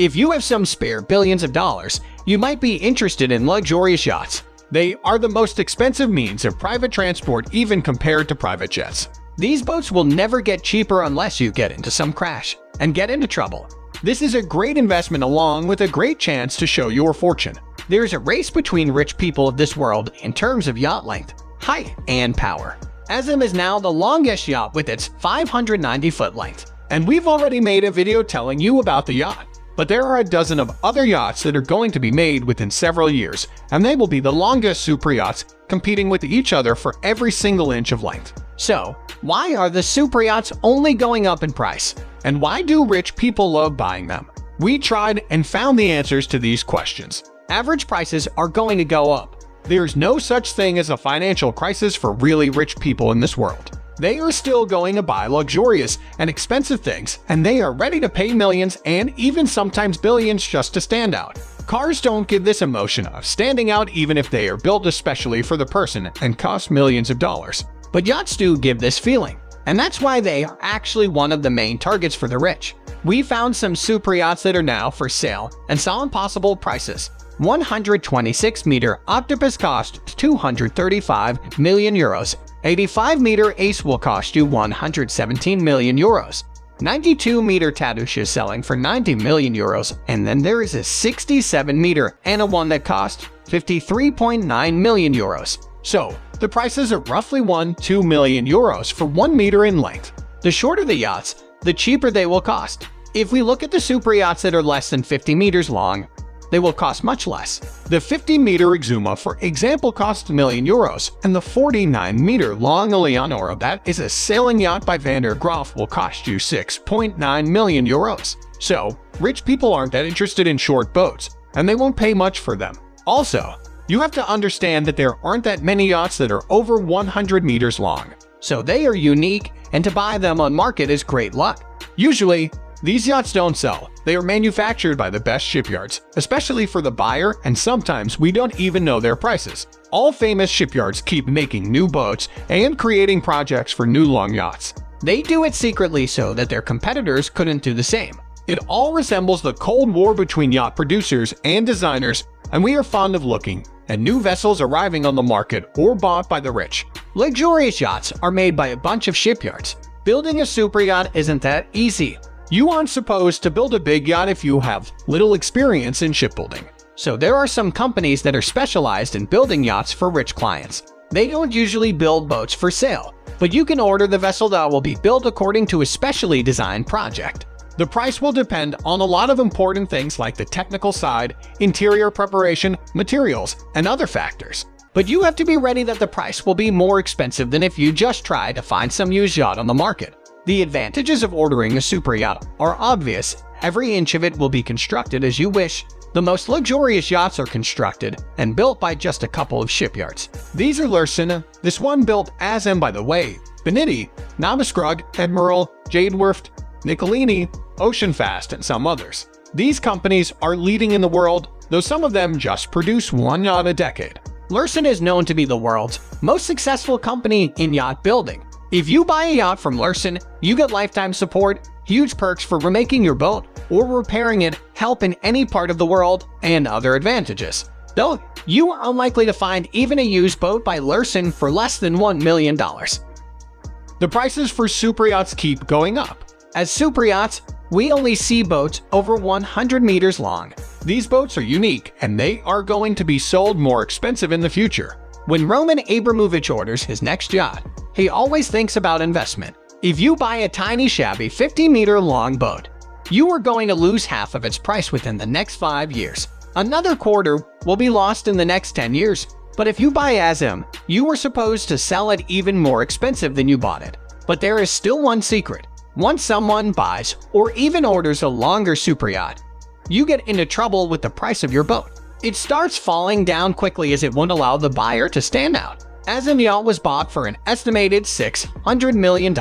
If you have some spare billions of dollars, you might be interested in luxurious yachts. They are the most expensive means of private transport even compared to private jets. These boats will never get cheaper unless you get into some crash and get into trouble. This is a great investment along with a great chance to show your fortune. There's a race between rich people of this world in terms of yacht length, height, and power. ASM is now the longest yacht with its 590-foot length. And we've already made a video telling you about the yacht. But there are a dozen of other yachts that are going to be made within several years, and they will be the longest super yachts, competing with each other for every single inch of length. So, why are the super yachts only going up in price? And why do rich people love buying them? We tried and found the answers to these questions. Average prices are going to go up. There's no such thing as a financial crisis for really rich people in this world. They are still going to buy luxurious and expensive things, and they are ready to pay millions and even sometimes billions just to stand out. Cars don't give this emotion of standing out even if they are built especially for the person and cost millions of dollars. But yachts do give this feeling, and that's why they are actually one of the main targets for the rich. We found some super yachts that are now for sale and saw impossible prices. 126-meter Octopus cost 235 million euros. 85-meter Ace will cost you 117 million euros. 92-meter Tadush is selling for 90 million euros, and then there is a 67-meter Anna one that costs 53.9 million euros. So, the prices are roughly 2 million euros for 1 meter in length. The shorter the yachts, the cheaper they will cost. If we look at the super yachts that are less than 50 meters long, they will cost much less. The 50-meter Exuma, for example, costs 1 million euros, and the 49-meter long Eleonora, that is a sailing yacht by Van der Graaf, will cost you 6.9 million euros. So, rich people aren't that interested in short boats, and they won't pay much for them. Also, you have to understand that there aren't that many yachts that are over 100 meters long. So they are unique, and to buy them on market is great luck. Usually, these yachts don't sell. They are manufactured by the best shipyards, especially for the buyer, and sometimes we don't even know their prices. All famous shipyards keep making new boats and creating projects for new long yachts. They do it secretly so that their competitors couldn't do the same. It all resembles the Cold War between yacht producers and designers, and we are fond of looking at new vessels arriving on the market or bought by the rich. Luxurious yachts are made by a bunch of shipyards. Building a super yacht isn't that easy. You aren't supposed to build a big yacht if you have little experience in shipbuilding. So there are some companies that are specialized in building yachts for rich clients. They don't usually build boats for sale, but you can order the vessel that will be built according to a specially designed project. The price will depend on a lot of important things like the technical side, interior preparation, materials, and other factors. But you have to be ready that the price will be more expensive than if you just try to find some used yacht on the market. The advantages of ordering a super yacht are obvious. Every inch of it will be constructed as you wish. The most luxurious yachts are constructed and built by just a couple of shipyards. These are Lursen, this one built ASM by the way, Beniti, Navaskrug, Admiral, Jadewerft, Nicolini, Oceanfast, and some others. These companies are leading in the world, though some of them just produce one yacht a decade. Lursen is known to be the world's most successful company in yacht building. If you buy a yacht from Lursen, you get lifetime support, huge perks for remaking your boat or repairing it, help in any part of the world, and other advantages. Though, you are unlikely to find even a used boat by Lursen for less than $1 million. The prices for super yachts keep going up. As super yachts, we only see boats over 100 meters long. These boats are unique, and they are going to be sold more expensive in the future. When Roman Abramovich orders his next yacht, he always thinks about investment. If you buy a tiny shabby 50-meter long boat, you are going to lose half of its price within the next 5 years. Another quarter will be lost in the next 10 years. But if you buy ASM, you are supposed to sell it even more expensive than you bought it. But there is still one secret. Once someone buys or even orders a longer super yacht, you get into trouble with the price of your boat. It starts falling down quickly as it won't allow the buyer to stand out. ASM yacht was bought for an estimated $600 million.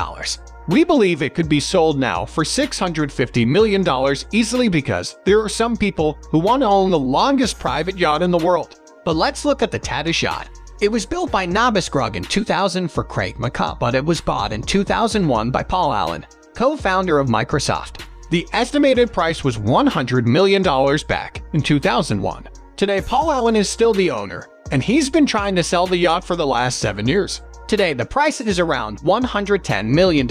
We believe it could be sold now for $650 million easily because there are some people who want to own the longest private yacht in the world. But let's look at the Tadush yacht. It was built by Nabiskrug in 2000 for Craig McCaw, but it was bought in 2001 by Paul Allen, co-founder of Microsoft. The estimated price was $100 million back in 2001. Today, Paul Allen is still the owner, and he's been trying to sell the yacht for the last 7 years. Today, the price is around $110 million.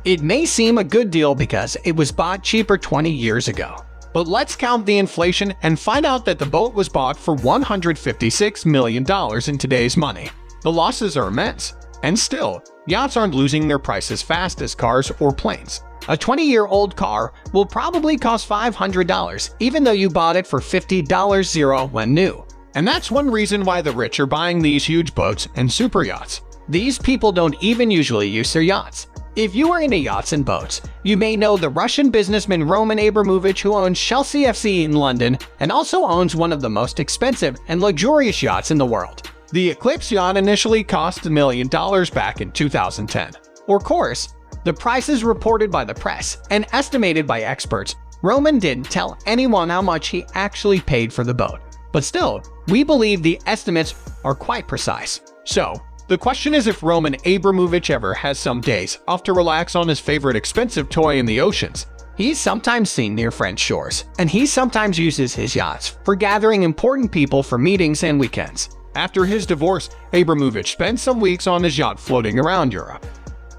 It may seem a good deal because it was bought cheaper 20 years ago. But let's count the inflation and find out that the boat was bought for $156 million in today's money. The losses are immense. And still, yachts aren't losing their price as fast as cars or planes. A 20-year-old car will probably cost $500, even though you bought it for $50 when new. And that's one reason why the rich are buying these huge boats and super yachts. These people don't even usually use their yachts. If you are into yachts and boats, you may know the Russian businessman Roman Abramovich, who owns Chelsea FC in London and also owns one of the most expensive and luxurious yachts in the world. The Eclipse yacht initially cost $1 million back in 2010. Of course, the prices reported by the press and estimated by experts, Roman didn't tell anyone how much he actually paid for the boat. But still, we believe the estimates are quite precise. So, the question is if Roman Abramovich ever has some days off to relax on his favorite expensive toy in the oceans. He's sometimes seen near French shores, and he sometimes uses his yachts for gathering important people for meetings and weekends. After his divorce, Abramovich spent some weeks on his yacht floating around Europe.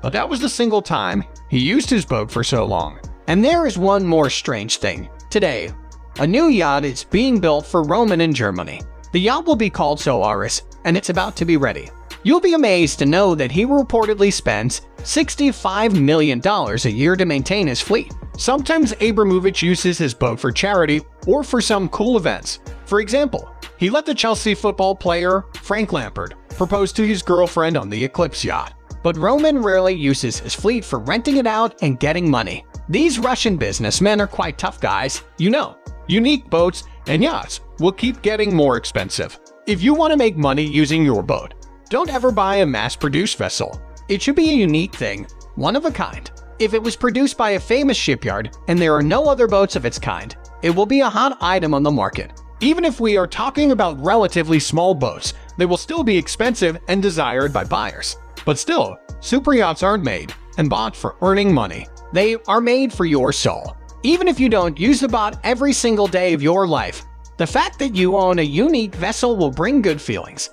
But that was the single time he used his boat for so long. And there is one more strange thing. Today, a new yacht is being built for Roman in Germany. The yacht will be called Solaris, and it's about to be ready. You'll be amazed to know that he reportedly spends $65 million a year to maintain his fleet. Sometimes Abramovich uses his boat for charity or for some cool events. For example, he let the Chelsea football player Frank Lampard propose to his girlfriend on the Eclipse yacht. But Roman rarely uses his fleet for renting it out and getting money. These Russian businessmen are quite tough guys, you know. Unique boats and yachts will keep getting more expensive. If you want to make money using your boat, don't ever buy a mass-produced vessel. It should be a unique thing, one of a kind. If it was produced by a famous shipyard and there are no other boats of its kind, it will be a hot item on the market. Even if we are talking about relatively small boats, they will still be expensive and desired by buyers. But still, super yachts aren't made and bought for earning money. They are made for your soul. Even if you don't use the boat every single day of your life, the fact that you own a unique vessel will bring good feelings.